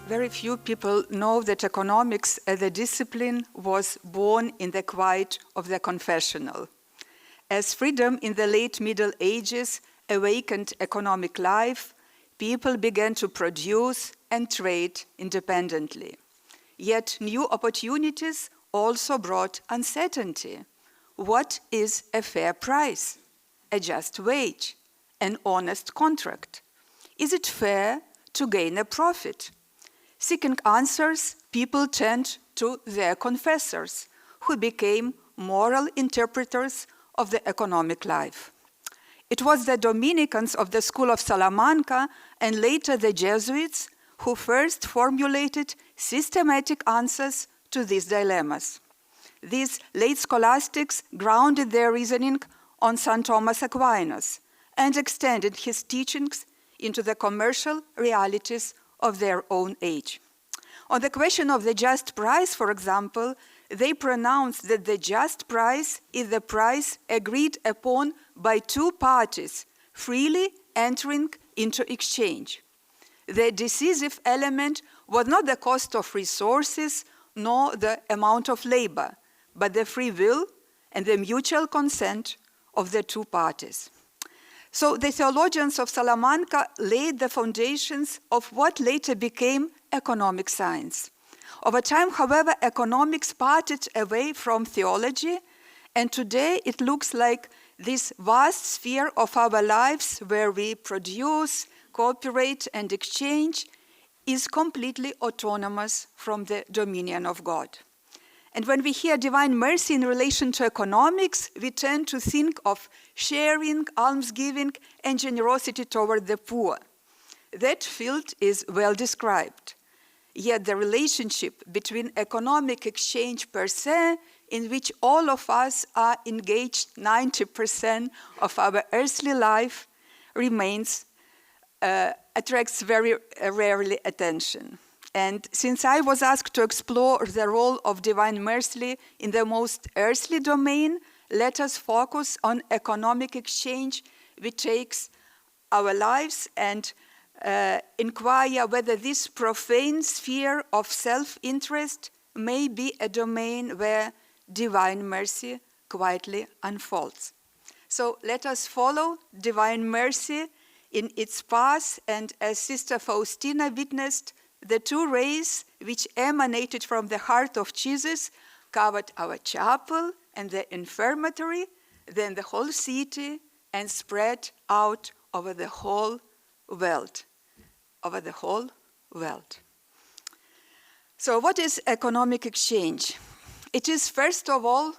very few people know that economics as a discipline was born in the quiet of the confessional. As freedom in the late Middle Ages awakened economic life, people began to produce and trade independently. Yet new opportunities also brought uncertainty. What is a fair price? A just wage? An honest contract? Is it fair to gain a profit? Seeking answers, people turned to their confessors, who became moral interpreters of the economic life. It was the Dominicans of the school of Salamanca and later the Jesuits who first formulated systematic answers to these dilemmas. These late scholastics grounded their reasoning on St. Thomas Aquinas and extended his teachings into the commercial realities of their own age. On the question of the just price, for example, they pronounced that the just price is the price agreed upon by two parties, freely entering into exchange. The decisive element was not the cost of resources nor the amount of labor, but the free will and the mutual consent of the two parties. So the theologians of Salamanca laid the foundations of what later became economic science. Over time, however, economics parted away from theology, and today it looks like this vast sphere of our lives where we produce, cooperate, and exchange is completely autonomous from the dominion of God. And when we hear divine mercy in relation to economics, we tend to think of sharing, almsgiving, and generosity toward the poor. That field is well described. Yet the relationship between economic exchange per se, in which all of us are engaged 90% of our earthly life, attracts very rarely attention. And since I was asked to explore the role of divine mercy in the most earthly domain, let us focus on economic exchange, which takes our lives, and inquire whether this profane sphere of self-interest may be a domain where divine mercy quietly unfolds. So let us follow divine mercy in its path, and as Sister Faustina witnessed, the two rays which emanated from the heart of Jesus covered our chapel and the infirmary, then the whole city, and spread out over the whole world. So what is economic exchange? It is, first of all,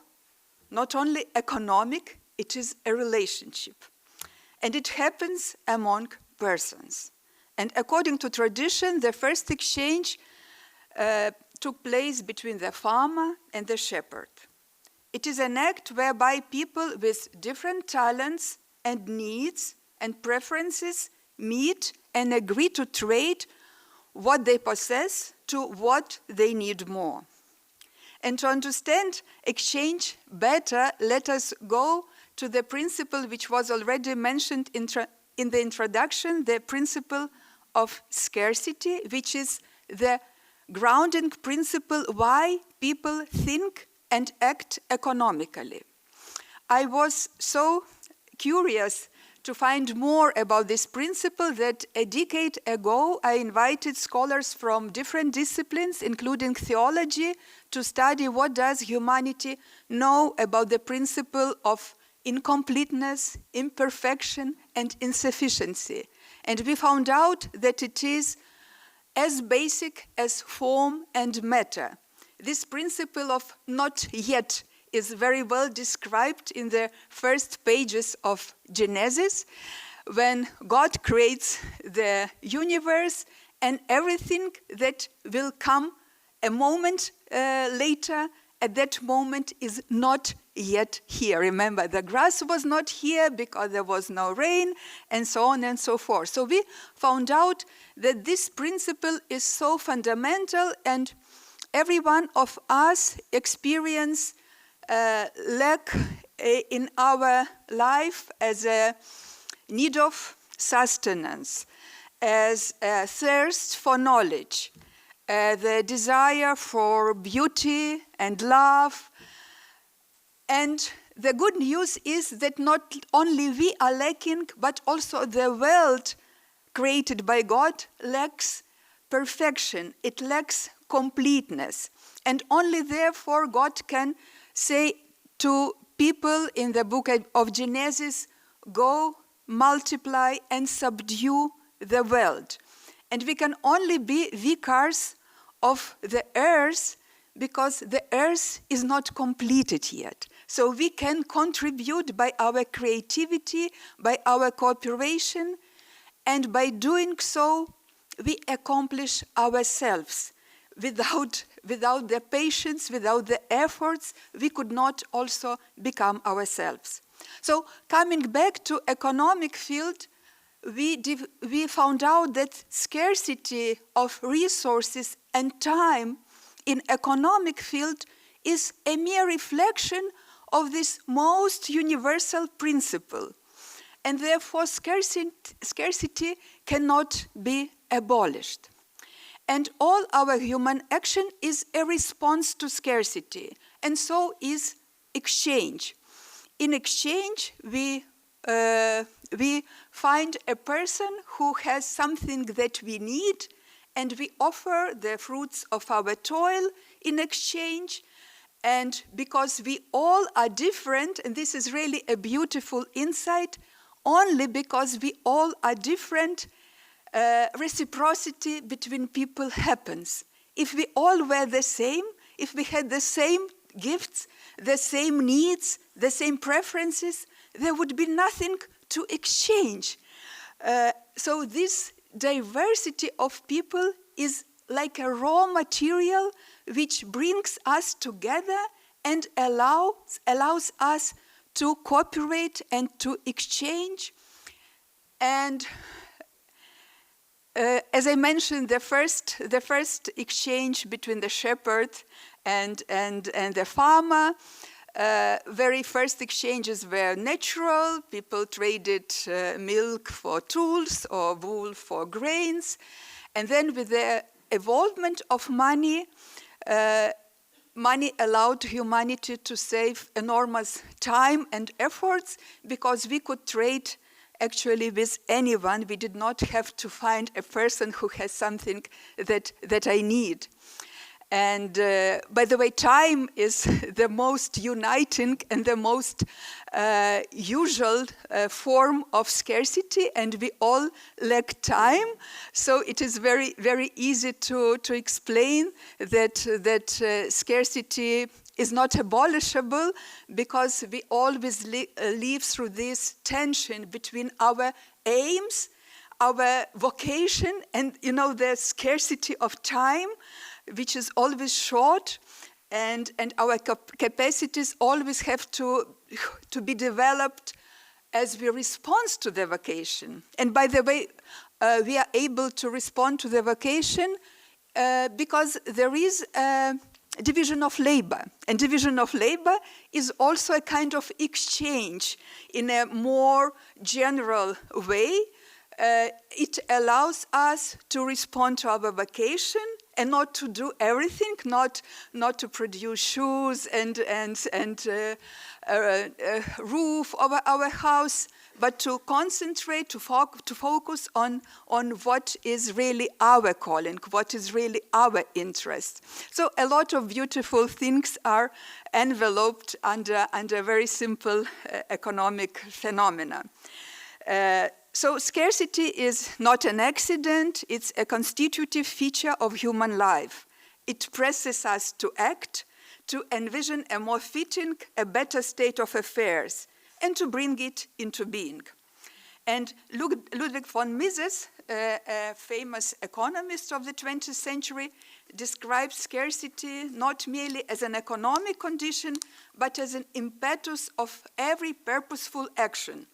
not only economic, it is a relationship. And it happens among persons. And according to tradition, the first exchange took place between the farmer and the shepherd. It is an act whereby people with different talents and needs and preferences meet and agree to trade what they possess to what they need more. And to understand exchange better, let us go to the principle which was already mentioned in the introduction, the principle of scarcity, which is the grounding principle why people think and act economically. I was so curious to find more about this principle that a decade ago I invited scholars from different disciplines, including theology, to study what does humanity know about the principle of incompleteness, imperfection, and insufficiency. And we found out that it is as basic as form and matter. This principle of not yet is very well described in the first pages of Genesis, when God creates the universe and everything that will come a moment later, at that moment is not yet here. Remember, the grass was not here because there was no rain, and so on and so forth. So we found out that this principle is so fundamental, and every one of us experience lack in our life as a need of sustenance, as a thirst for knowledge, the desire for beauty and love. And the good news is that not only we are lacking, but also the world created by God lacks perfection. It lacks completeness. And only therefore God can say to people in the book of Genesis, go, multiply, and subdue the world. And we can only be vicars of the earth because the earth is not completed yet. So we can contribute by our creativity, by our cooperation, and by doing so, we accomplish ourselves. Without the patience, without the efforts, we could not also become ourselves. So coming back to economic field, we found out that scarcity of resources and time in economic field is a mere reflection of this most universal principle. And therefore scarcity cannot be abolished. And all our human action is a response to scarcity, and so is exchange. In exchange, we find a person who has something that we need, and we offer the fruits of our toil in exchange. And because we all are different, and this is really a beautiful insight, only because we all are different, reciprocity between people happens. If we all were the same, if we had the same gifts, the same needs, the same preferences, there would be nothing to exchange. So this diversity of people is like a raw material which brings us together and allows us to cooperate and to exchange. And as I mentioned, the first exchange between the shepherd and the farmer, very first exchanges were natural. People traded milk for tools or wool for grains. And then with the evolvement of money, money allowed humanity to save enormous time and efforts because we could trade actually with anyone. We did not have to find a person who has something that I need. And by the way, time is the most uniting and the most usual form of scarcity, and we all lack time. So it is very, very easy to explain that scarcity is not abolishable, because we always live through this tension between our aims, our vocation, and the scarcity of time, which is always short, and our capacities always have to be developed as we respond to the vocation. And by the way, we are able to respond to the vocation because there is a division of labor. And division of labor is also a kind of exchange in a more general way. It allows us to respond to our vocation and not to do everything, not to produce shoes and roof over our house, but to concentrate, to focus on what is really our calling, what is really our interest. So a lot of beautiful things are enveloped under very simple economic phenomena. So scarcity is not an accident, it's a constitutive feature of human life. It presses us to act, to envision a more fitting, a better state of affairs, and to bring it into being. And Ludwig von Mises, a famous economist of the 20th century, describes scarcity not merely as an economic condition, but as an impetus of every purposeful action.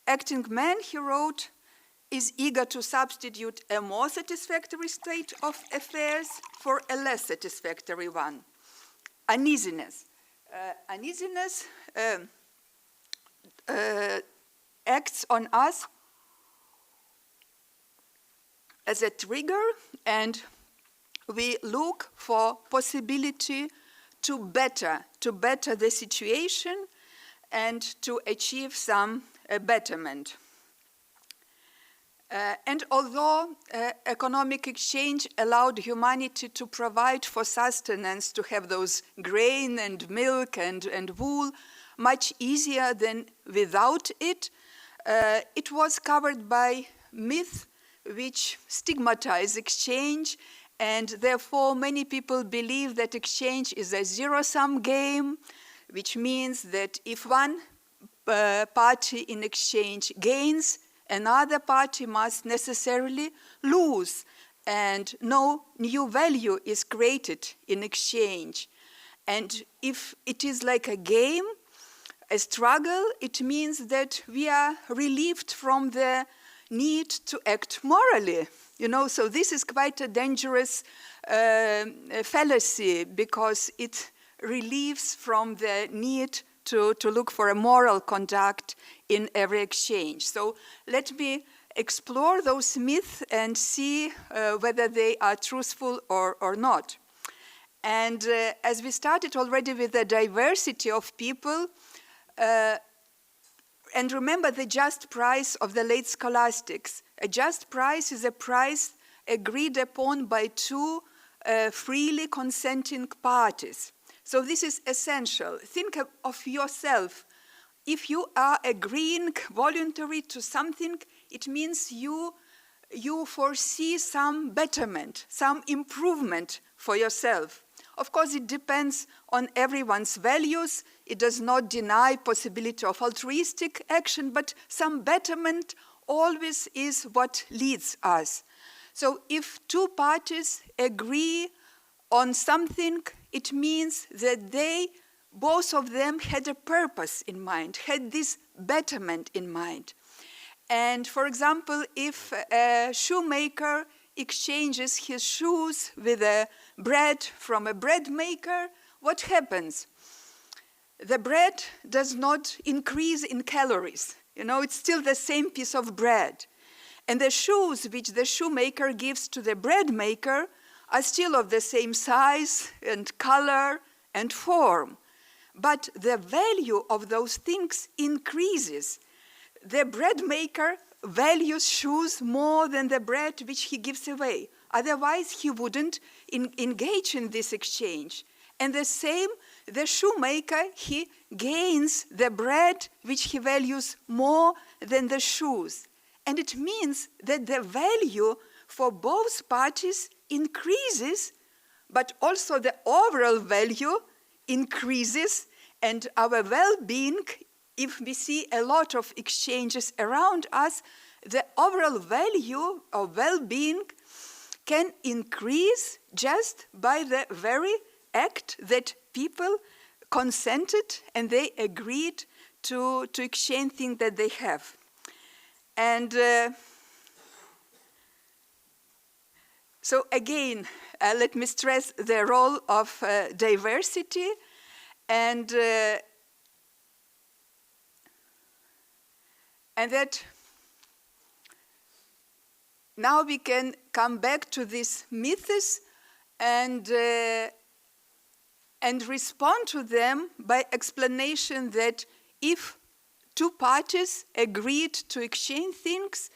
Acting man, he wrote, is eager to substitute a more satisfactory state of affairs for a less satisfactory one. Uneasiness. Uneasiness acts on us as a trigger, and we look for possibility to better the situation and to achieve some betterment. And although economic exchange allowed humanity to provide for sustenance, to have those grain and milk and wool much easier than without it, it was covered by myth which stigmatize exchange, and therefore many people believe that exchange is a zero-sum game, which means that if one party in exchange gains, another party must necessarily lose, and no new value is created in exchange. And if it is like a game, a struggle, it means that we are relieved from the need to act morally. You know, so this is quite a dangerous fallacy, because it relieves from the need to look for a moral conduct in every exchange. So let me explore those myths and see whether they are truthful or not. And as we started already with the diversity of people, and remember the just price of the late scholastics. A just price is a price agreed upon by two freely consenting parties. So this is essential. Think of yourself. If you are agreeing voluntarily to something, it means you foresee some betterment, some improvement for yourself. Of course, it depends on everyone's values. It does not deny possibility of altruistic action, but some betterment always is what leads us. So if two parties agree on something, it means that both of them had a purpose in mind, had this betterment in mind. And for example, if a shoemaker exchanges his shoes with a bread from a bread maker, what happens? The bread does not increase in calories. You know, it's still the same piece of bread. And the shoes which the shoemaker gives to the bread maker are still of the same size and color and form. But the value of those things increases. The bread maker values shoes more than the bread which he gives away. Otherwise, he wouldn't engage in this exchange. And the same, the shoemaker, he gains the bread which he values more than the shoes. And it means that the value for both parties increases, but also the overall value increases, and our well-being, if we see a lot of exchanges around us, the overall value of well-being can increase just by the very act that people consented and they agreed to exchange things that they have. And so again, let me stress the role of diversity, and that now we can come back to these myths and respond to them by explanation that if two parties agreed to exchange things,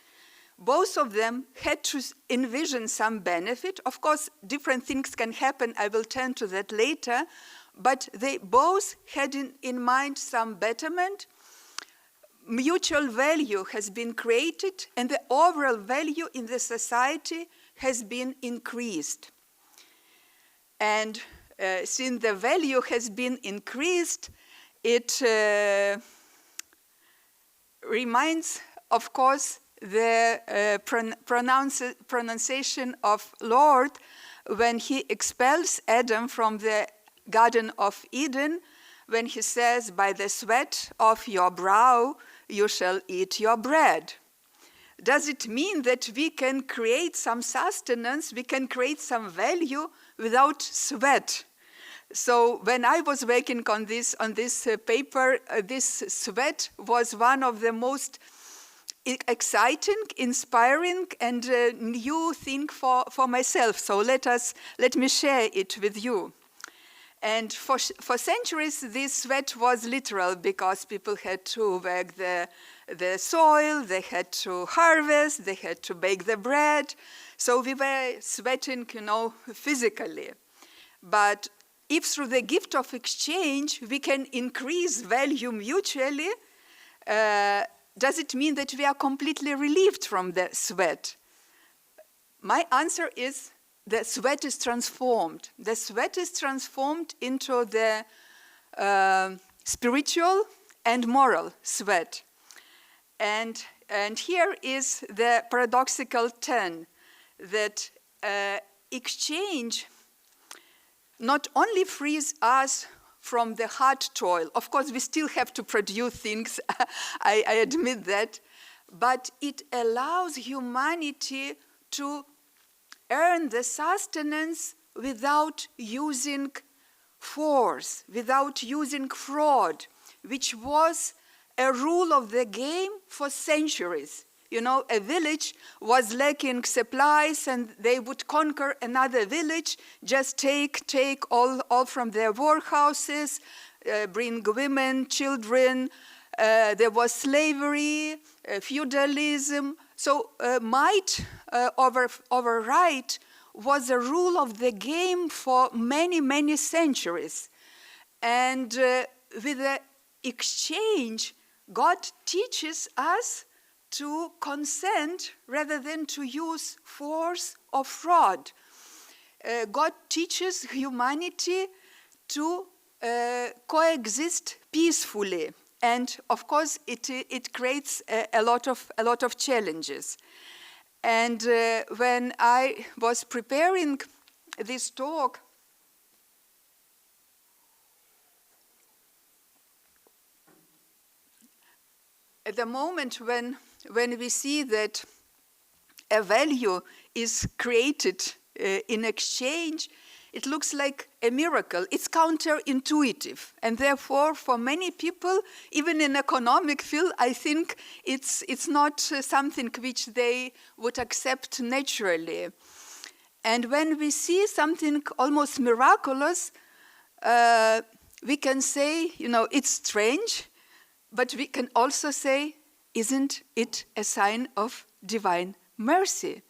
both of them had to envision some benefit. Of course, different things can happen. I will turn to that later. But they both had in mind some betterment. Mutual value has been created, and the overall value in the society has been increased. And since the value has been increased, it reminds, of course, the pronunciation of Lord when he expels Adam from the Garden of Eden, when he says, "By the sweat of your brow you shall eat your bread." Does it mean that we can create some sustenance, we can create some value without sweat? So when I was working on this paper, this sweat was one of the most exciting, inspiring, and a new thing for myself. So let me share it with you. And for centuries, this sweat was literal because people had to work the soil, they had to harvest, they had to bake the bread. So we were sweating, physically. But if through the gift of exchange we can increase value mutually, does it mean that we are completely relieved from the sweat? My answer is the sweat is transformed. The sweat is transformed into the spiritual and moral sweat. And here is the paradoxical turn that exchange not only frees us from the hard toil. Of course, we still have to produce things, I admit that, but it allows humanity to earn the sustenance without using force, without using fraud, which was a rule of the game for centuries. A village was lacking supplies and they would conquer another village, just take all from their warehouses, bring women, children. There was slavery, feudalism. So might over right was a rule of the game for many, many centuries. And with the exchange, God teaches us to consent rather than to use force or fraud. God teaches humanity to coexist peacefully, and of course it creates a lot of challenges. And when I was preparing this talk, at the moment when we see that a value is created in exchange, it looks like a miracle. It's counterintuitive. And therefore, for many people, even in economic field, I think it's not something which they would accept naturally. And when we see something almost miraculous, we can say, it's strange, but we can also say, isn't it a sign of divine mercy?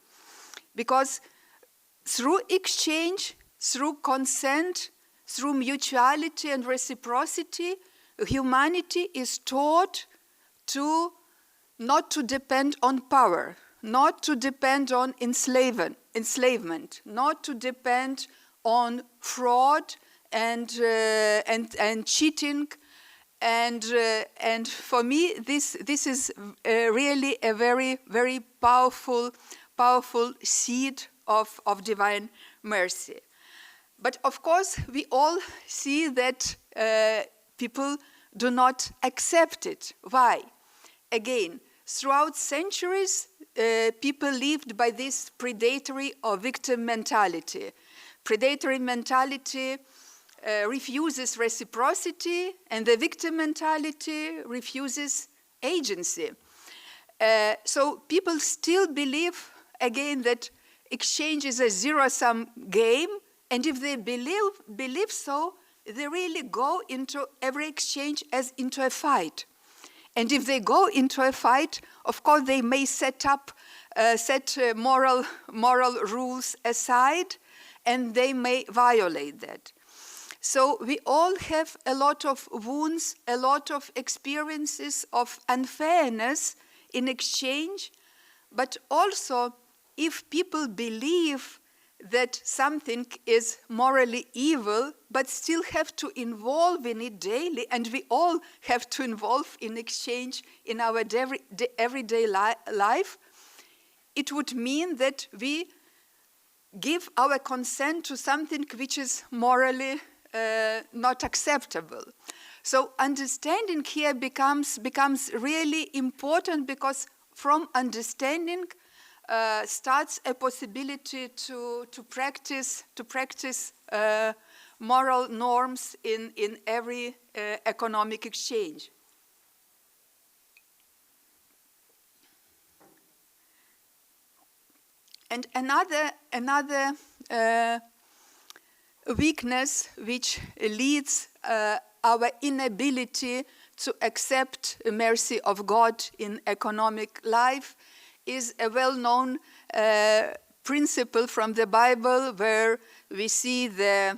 Because through exchange, through consent, through mutuality and reciprocity, humanity is taught to not to depend on power, not to depend on enslavement, not to depend on fraud and cheating. And for me, this is really a very, very powerful seed of divine mercy. But of course, we all see that people do not accept it. Why? Again, throughout centuries, people lived by this predatory or victim mentality. Predatory mentality refuses reciprocity, and the victim mentality refuses agency. So people still believe, again, that exchange is a zero-sum game, and if they believe so, they really go into every exchange as into a fight. And if they go into a fight, of course, they may set moral rules aside, and they may violate that. So we all have a lot of wounds, a lot of experiences of unfairness in exchange, but also if people believe that something is morally evil, but still have to involve in it daily, and we all have to involve in exchange in our everyday life, it would mean that we give our consent to something which is morally not acceptable. So understanding here becomes really important, because from understanding starts a possibility to practice moral norms in every economic exchange. And another weakness which leads our inability to accept the mercy of God in economic life is a well-known principle from the Bible, where we see the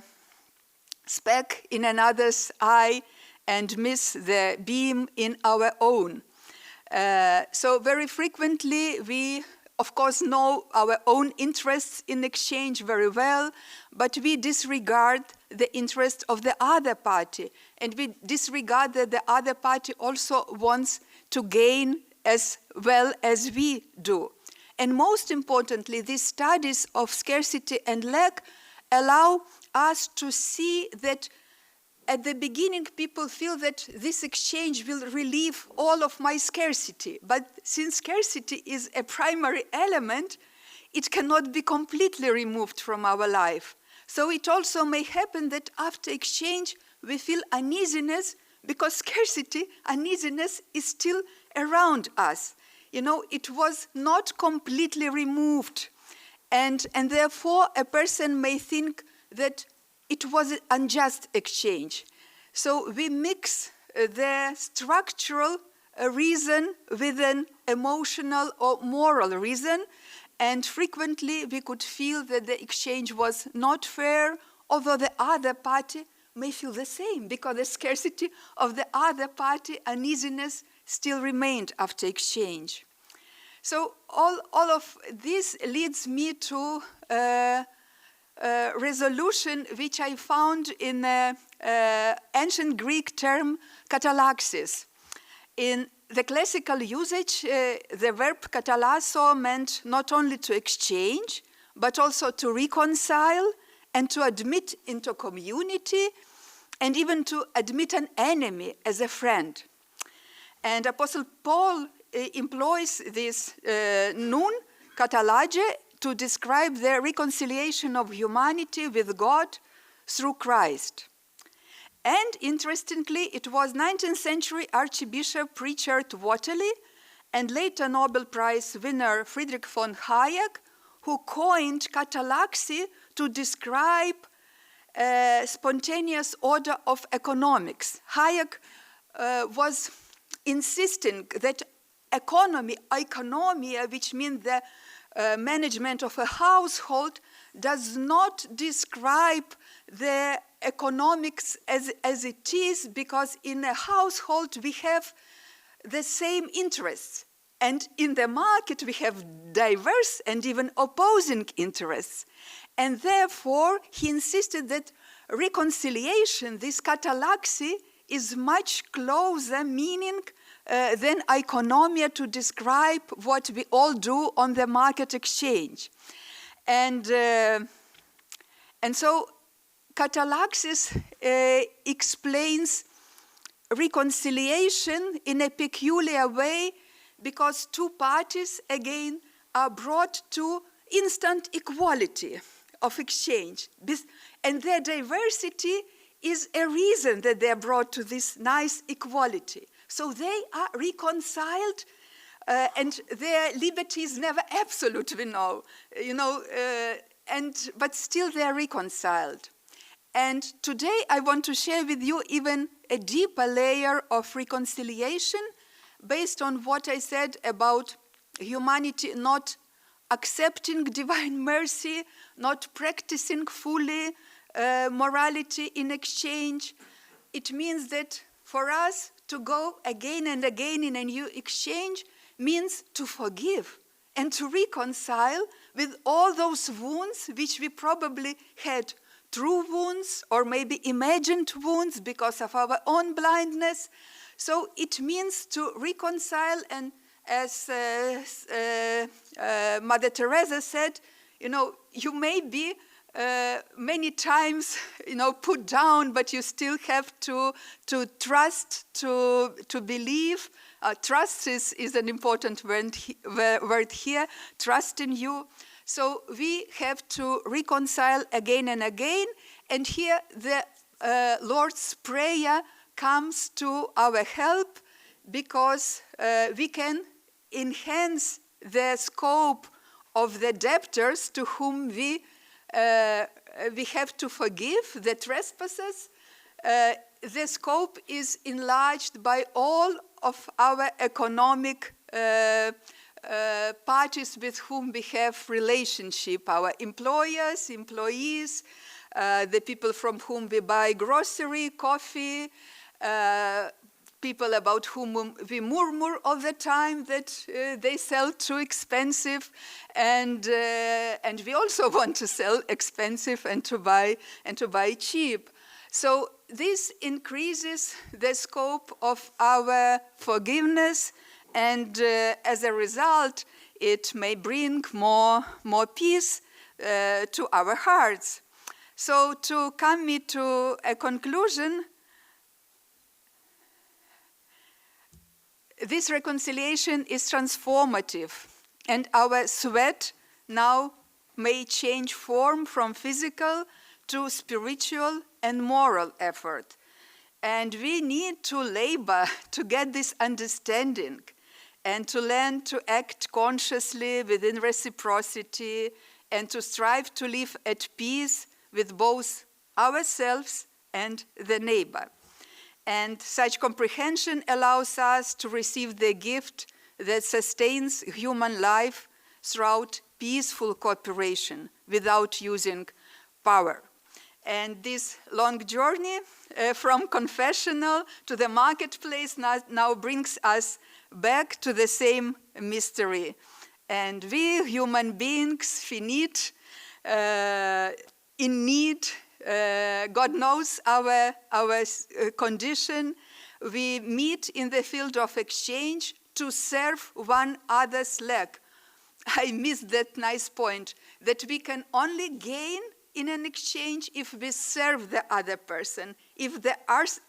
speck in another's eye and miss the beam in our own. So very frequently we, of course, know our own interests in exchange very well, but we disregard the interest of the other party, and we disregard that the other party also wants to gain as well as we do. And most importantly, these studies of scarcity and lack allow us to see that at the beginning people feel that this exchange will relieve all of my scarcity. But since scarcity is a primary element, it cannot be completely removed from our life. So it also may happen that after exchange we feel uneasiness, because scarcity, uneasiness is still around us. You know, it was not completely removed. And therefore a person may think that it was an unjust exchange. So we mix the structural reason with an emotional or moral reason, and frequently we could feel that the exchange was not fair, although the other party may feel the same, because the scarcity of the other party, uneasiness, still remained after exchange. So all of this leads me to resolution which I found in ancient Greek term katalaxis. In the classical usage, the verb katalasso meant not only to exchange, but also to reconcile and to admit into community, and even to admit an enemy as a friend. And Apostle Paul employs this noun, katalage, to describe the reconciliation of humanity with God through Christ. And interestingly, it was 19th century Archbishop Richard Whately and later Nobel Prize winner Friedrich von Hayek who coined katalaxy to describe spontaneous order of economics. Hayek was insisting that economia, which means the management of a household, does not describe the economics as it is, because in a household we have the same interests, and in the market we have diverse and even opposing interests. And therefore he insisted that reconciliation, this katalaxy, is much closer meaning than economia to describe what we all do on the market exchange. And so katalaxis explains reconciliation in a peculiar way, because two parties again are brought to instant equality of exchange, and their diversity is a reason that they are brought to this nice equality. So they are reconciled, and their liberty is never absolute, we know, but still they are reconciled. And today I want to share with you even a deeper layer of reconciliation based on what I said about humanity not accepting divine mercy, not practicing fully morality in exchange. It means that for us to go again and again in a new exchange means to forgive and to reconcile with all those wounds which we probably had, true wounds or maybe imagined wounds because of our own blindness. So it means to reconcile, and as Mother Teresa said, you may be many times, put down, but you still have to trust, to believe. Trust is an important word here, trust in you. So we have to reconcile again and again, and here the Lord's Prayer comes to our help, because we can enhance the scope of the debtors to whom we have to forgive, the trespassers, the scope is enlarged by all of our economic parties with whom we have relationship, our employers, employees, the people from whom we buy grocery, coffee, people about whom we murmur all the time that they sell too expensive, and we also want to sell expensive and to buy cheap. So this increases the scope of our forgiveness, and as a result, it may bring more peace to our hearts. So to come me to a conclusion, this reconciliation is transformative, and our sweat now may change form from physical to spiritual and moral effort. And we need to labor to get this understanding and to learn to act consciously within reciprocity and to strive to live at peace with both ourselves and the neighbor. And such comprehension allows us to receive the gift that sustains human life throughout peaceful cooperation without using power. And this long journey from confessional to the marketplace now brings us back to the same mystery. And we, human beings, finite, in need, God knows our condition. We meet in the field of exchange to serve one other's lack. I missed that nice point, that we can only gain in an exchange if we serve the other person, if the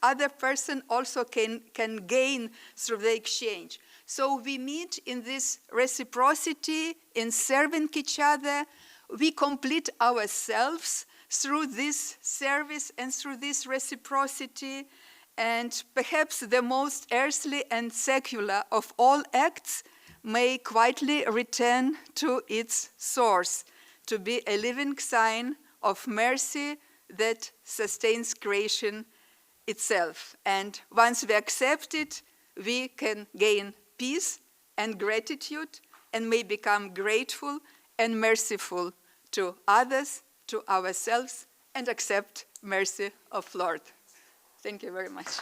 other person also can gain through the exchange. So we meet in this reciprocity, in serving each other. We complete ourselves through this service and through this reciprocity. And perhaps the most earthly and secular of all acts may quietly return to its source, to be a living sign of mercy that sustains creation itself. And once we accept it, we can gain peace and gratitude and may become grateful and merciful to others, to ourselves, and accept mercy of Lord. Thank you very much.